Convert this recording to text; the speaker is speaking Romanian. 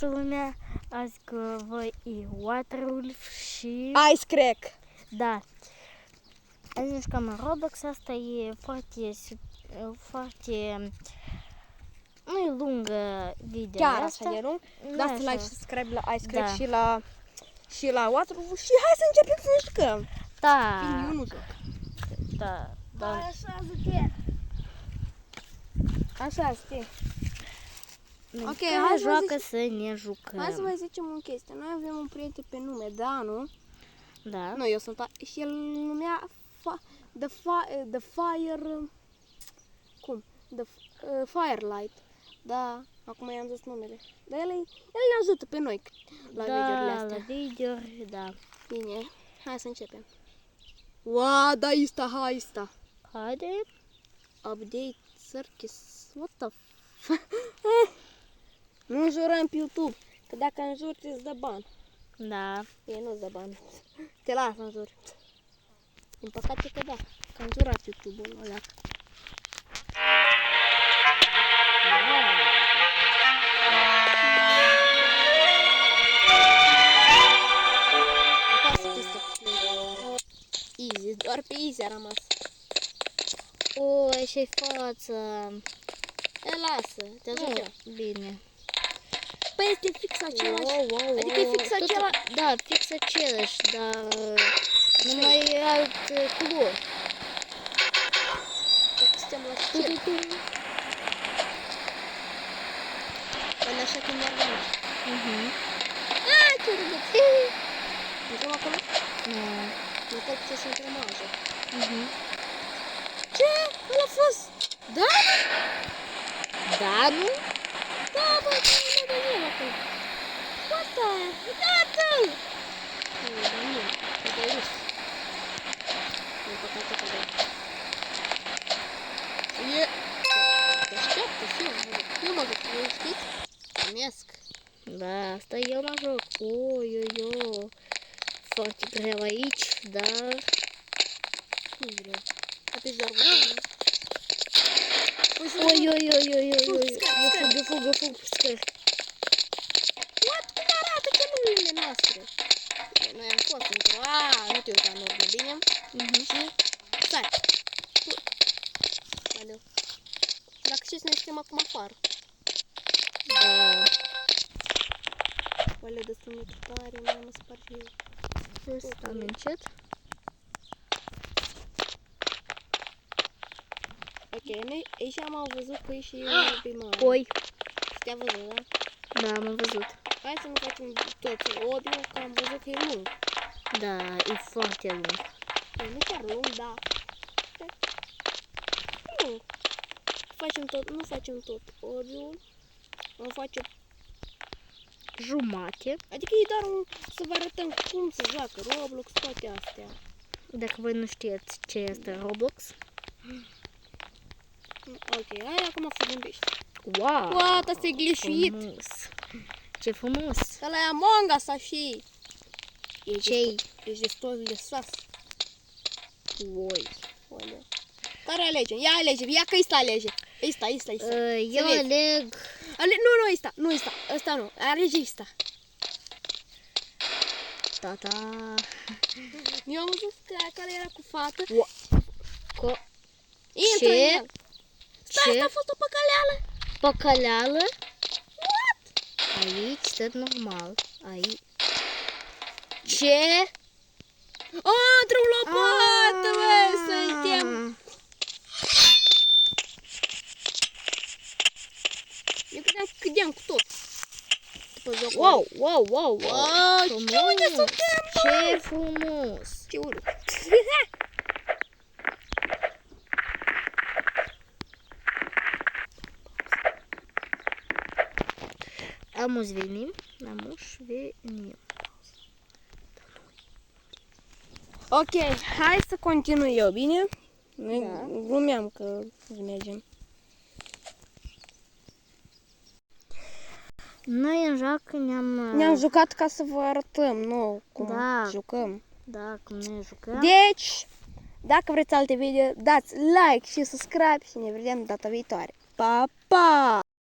toată lumea, azi că voi e Waterwolf și... Ice Crack! Da. Azi nu jucăm în Roblox, asta e foarte... Nu e lungă video Chiar asta. așa de lung. Nu Dați așa. like și subscribe la Ice Crack Da. și la Waterwolf și hai să începem să ne jucăm. Da. Bine, eu nu joc. Da. Așa zice. Așa este. Ok, hai să joacă să ne jucăm. Hai să vă zicem o chestie. Noi avem un prieten pe nume Danu. Da. Nu, eu sunt și el numea The Fire... Cum? Firelight. Da, acum i-am zis numele. Dar el ne ajută pe noi la videourile astea. La videouri, da. Bine, hai să începem. Wow, da, hai sta. Haide. Update circus. What the Nu înjurăm pe YouTube, că dacă înjuri îți dă ban. Da. Ei nu-ți dă ban. Te lasă înjuri. Din păcate că da, că am jurat YouTube-ul ăla. Easy, doar pe easy a rămas. O, așa-i față. E, lasă, te ajut. Bine. Păi este fix același. Wow. Adică e fix același. Da, fix același, dar numai e alt culori. Dacă suntem la stil. Până așa când merg aici. Aaa, ce râdeți! Intrăm acolo? Nu. Nu trebuie să intrăm așa. Ce? Ăla a fost? Da? Da, nu? Da, bă, ce e magazin acolo? What the? Uitați-l! Nu, dar nu. Uite, e rus. Nu, păcate că da. E... Deșteaptă și eu mă joc. Eu știți? Amesc. Da, asta eu mă joc. Oi. Foarte greu aici, dar... Nu-i greu. Atunci doar vă. Oi. Fugă, scări. What? Cum arată celulele noastre? Noi am fost într-o... nu te uita în urmă, bine? Și... Stai! Aleu. Dacă știți, noi suntem acum afară. Da. Aleu, destul de tare, nu mă sparg eu. Stăm încet. Ok, noi aici am văzut că e și un pe mare. Oi. Te-a văzut, da? Da, am văzut. Hai să nu facem tot obiul, că am văzut că e lung. Da, e foarte lung. E nu chiar lung, da. E lung. Nu facem tot obiul. O facem... Jumate. Adică e doar să vă arătăm cum se joacă Roblox, toate astea. Dacă voi nu știți ce este Roblox. Ok, hai acum fugim pești. Wow! What, asta e glișuit. Frumos. Ce frumos. Ăla e Among Us, așa. Ce-i? Ești destul de sas. Oi. Oleu. Care alegem? Ia alegem, ia că ăsta alege. Ăsta. Eu aleg... Nu, ăsta. Ăsta nu, alege ăsta. Tata. Eu am zis că care era cu fată. Ce? Intră în el. Stai, asta a fost o păcăleală. Păcăleală? What? Aici, tot normal. Aici. Ce? Într-o lopată, bă, suntem. Eu credeam că cădeam cu tot. După jocul. Wow. Ce unde suntem, bă? Ce frumos. Ce urât. Amuș venim. Ok, hai să continui eu, bine? Da. Glumeam că mergem. Noi în joc Ne-am jucat ca să vă arătăm, nu cum jucăm. Da, cum ne jucăm. Deci, dacă vreți alte video, dați like și subscribe și ne vedem data viitoare. Pa, pa!